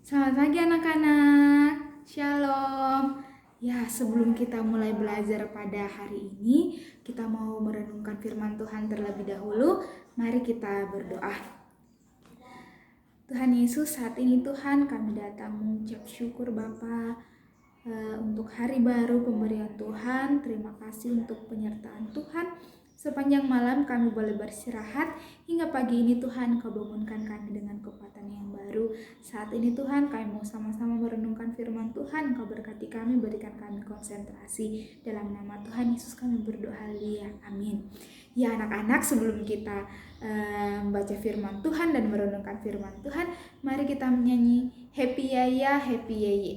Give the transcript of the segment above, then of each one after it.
Selamat pagi anak-anak, Shalom. Ya, sebelum kita mulai belajar pada hari ini, kita mau merenungkan firman Tuhan terlebih dahulu. Mari kita berdoa. Tuhan Yesus, saat ini Tuhan kami datang mengucap syukur Bapa untuk hari baru pemberian Tuhan. Terima kasih untuk penyertaan Tuhan. Sepanjang malam kami boleh beristirahat, hingga pagi ini Tuhan Kau bangunkan kami dengan kekuatan yang baru. Saat ini Tuhan kami mau sama-sama merenungkan firman Tuhan. Kau berkati kami, berikan kami konsentrasi. Dalam nama Tuhan Yesus kami berdoa, ya amin. Ya anak-anak, sebelum kita membaca firman Tuhan dan merenungkan firman Tuhan, mari kita menyanyi Happy Yaya, Happy Yeye.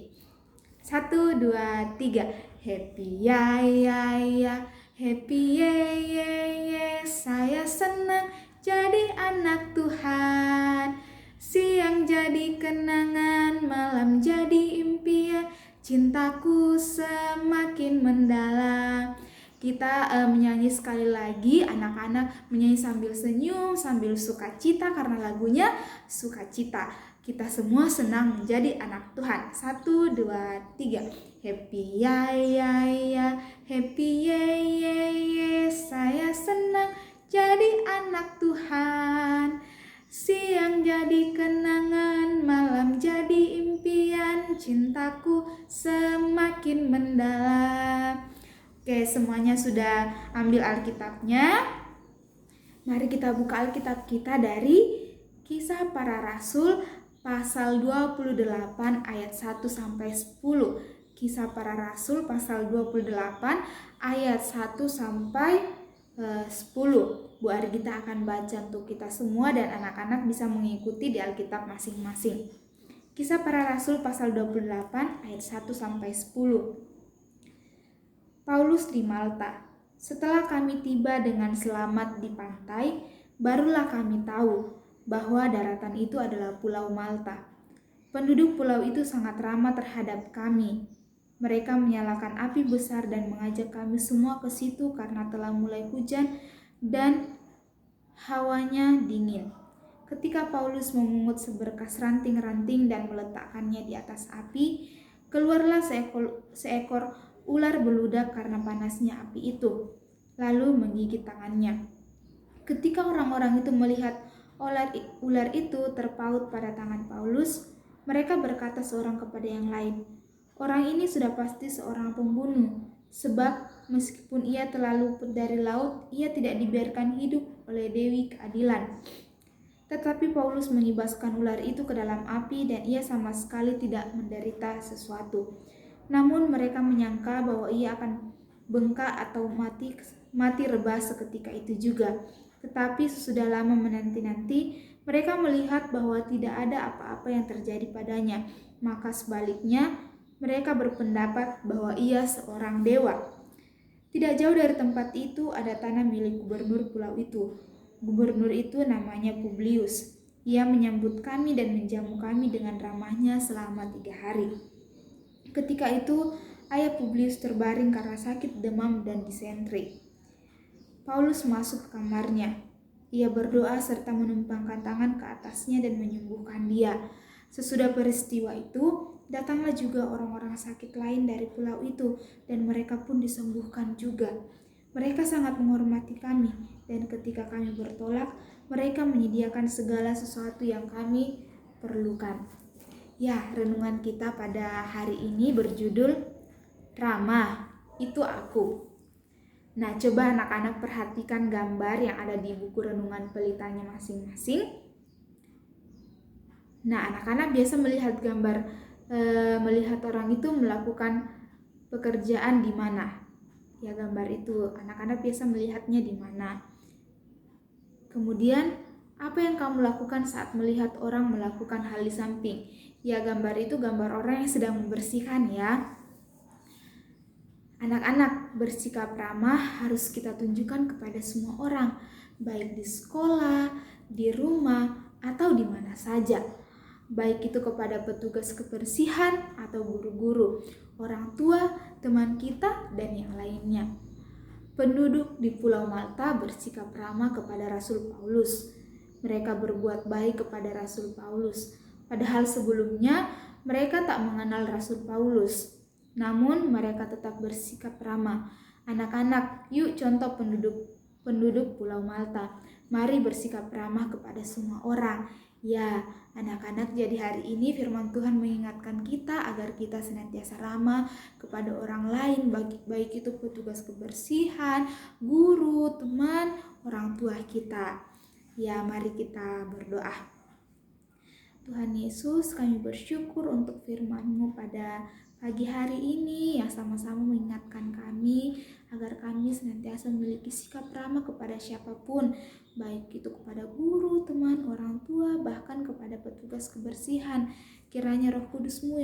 1, 2, 3. Happy ya ya ya, happy ye ye ye. Saya senang jadi anak Tuhan. Siang jadi kenangan, malam jadi impian. Cintaku semakin mendalam. Kita menyanyi sekali lagi, anak-anak menyanyi sambil senyum, sambil sukacita karena lagunya sukacita. Kita semua senang menjadi anak Tuhan. 1, 2, 3. Happy ya ya ya, happy ye ye ye. Saya senang jadi anak Tuhan. Siang jadi kenangan, malam jadi impian. Cintaku semakin mendalam. Oke, semuanya sudah ambil Alkitabnya. Mari kita buka Alkitab kita dari Kisah Para Rasul pasal 28 ayat 1 sampai 10. Kisah Para Rasul pasal 28 ayat 1 sampai 10. Bu Argita akan baca untuk kita semua dan anak-anak bisa mengikuti di Alkitab masing-masing. Kisah Para Rasul pasal 28 ayat 1 sampai 10. Paulus di Malta. Setelah kami tiba dengan selamat di pantai, barulah kami tahu bahwa daratan itu adalah Pulau Malta. Penduduk pulau itu sangat ramah terhadap kami. Mereka menyalakan api besar dan mengajak kami semua ke situ karena telah mulai hujan dan hawanya dingin. Ketika Paulus memungut seberkas ranting-ranting dan meletakkannya di atas api, keluarlah seekor ular beludak karena panasnya api itu, lalu menggigit tangannya. Ketika orang-orang itu melihat ular itu terpaut pada tangan Paulus, mereka berkata seorang kepada yang lain, "Orang ini sudah pasti seorang pembunuh, sebab meskipun ia telah luput dari laut, ia tidak dibiarkan hidup oleh Dewi Keadilan." Tetapi Paulus menyibaskan ular itu ke dalam api dan ia sama sekali tidak menderita sesuatu. Namun mereka menyangka bahwa ia akan bengkak atau mati rebah seketika itu juga. Tetapi sesudah lama menanti-nanti, mereka melihat bahwa tidak ada apa-apa yang terjadi padanya. Maka sebaliknya, mereka berpendapat bahwa ia seorang dewa. Tidak jauh dari tempat itu ada tanah milik gubernur pulau itu. Gubernur itu namanya Publius. Ia menyambut kami dan menjamu kami dengan ramahnya selama 3 hari. Ketika itu, ayah Publius terbaring karena sakit demam dan disentri. Paulus masuk ke kamarnya. Ia berdoa serta menumpangkan tangan ke atasnya dan menyembuhkan dia. Sesudah peristiwa itu, datanglah juga orang-orang sakit lain dari pulau itu, dan mereka pun disembuhkan juga. Mereka sangat menghormati kami, dan ketika kami bertolak, mereka menyediakan segala sesuatu yang kami perlukan. Ya, renungan kita pada hari ini berjudul Ramah, itu aku. Nah, coba anak-anak perhatikan gambar yang ada di buku renungan pelitanya masing-masing. Nah, anak-anak biasa melihat melihat orang itu melakukan pekerjaan di mana. Ya, gambar itu anak-anak biasa melihatnya di mana. Kemudian, apa yang kamu lakukan saat melihat orang melakukan hal di samping? Ya, gambar itu gambar orang yang sedang membersihkan ya. Anak-anak, bersikap ramah harus kita tunjukkan kepada semua orang, baik di sekolah, di rumah, atau di mana saja. Baik itu kepada petugas kebersihan atau guru-guru, orang tua, teman kita, dan yang lainnya. Penduduk di Pulau Malta bersikap ramah kepada Rasul Paulus. Mereka berbuat baik kepada Rasul Paulus. Padahal sebelumnya mereka tak mengenal Rasul Paulus. Namun mereka tetap bersikap ramah. Anak-anak, yuk contoh penduduk Pulau Malta. Mari bersikap ramah kepada semua orang. Ya, anak-anak, jadi hari ini firman Tuhan mengingatkan kita agar kita senantiasa ramah kepada orang lain, baik itu petugas kebersihan, guru, teman, orang tua kita. Ya, mari kita berdoa. Tuhan Yesus, kami bersyukur untuk firman-Mu pada pagi hari ini yang sama-sama mengingatkan kami agar kami senantiasa memiliki sikap ramah kepada siapapun, baik itu kepada guru, teman, orang tua, bahkan kepada petugas kebersihan. Kiranya Roh Kudus-Mu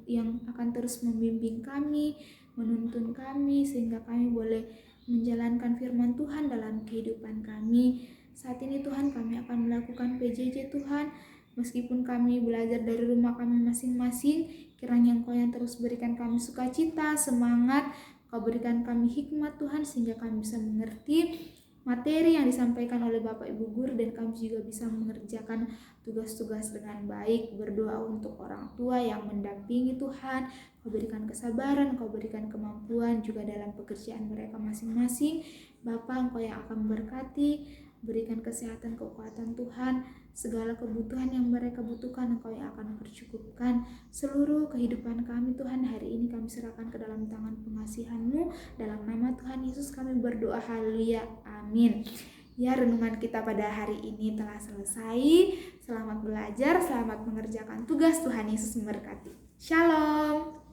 yang akan terus membimbing kami, menuntun kami, sehingga kami boleh menjalankan firman Tuhan dalam kehidupan kami. Saat ini Tuhan, kami akan melakukan PJJ Tuhan. Meskipun kami belajar dari rumah kami masing-masing, kiranya Engkau yang terus berikan kami sukacita, semangat, Kau berikan kami hikmat Tuhan, sehingga kami bisa mengerti materi yang disampaikan oleh Bapak Ibu Guru, dan kami juga bisa mengerjakan tugas-tugas dengan baik. Berdoa untuk orang tua yang mendampingi Tuhan, Kau berikan kesabaran, Kau berikan kemampuan juga dalam pekerjaan mereka masing-masing. Bapa, Engkau yang akan memberkati, berikan kesehatan, kekuatan Tuhan, segala kebutuhan yang mereka butuhkan Engkau yang akan mempercukupkan. Seluruh kehidupan kami Tuhan hari ini kami serahkan ke dalam tangan pengasihan-Mu. Dalam nama Tuhan Yesus kami berdoa, haleluya, amin. Ya, renungan kita pada hari ini telah selesai. Selamat belajar, selamat mengerjakan tugas. Tuhan Yesus memberkati. Shalom.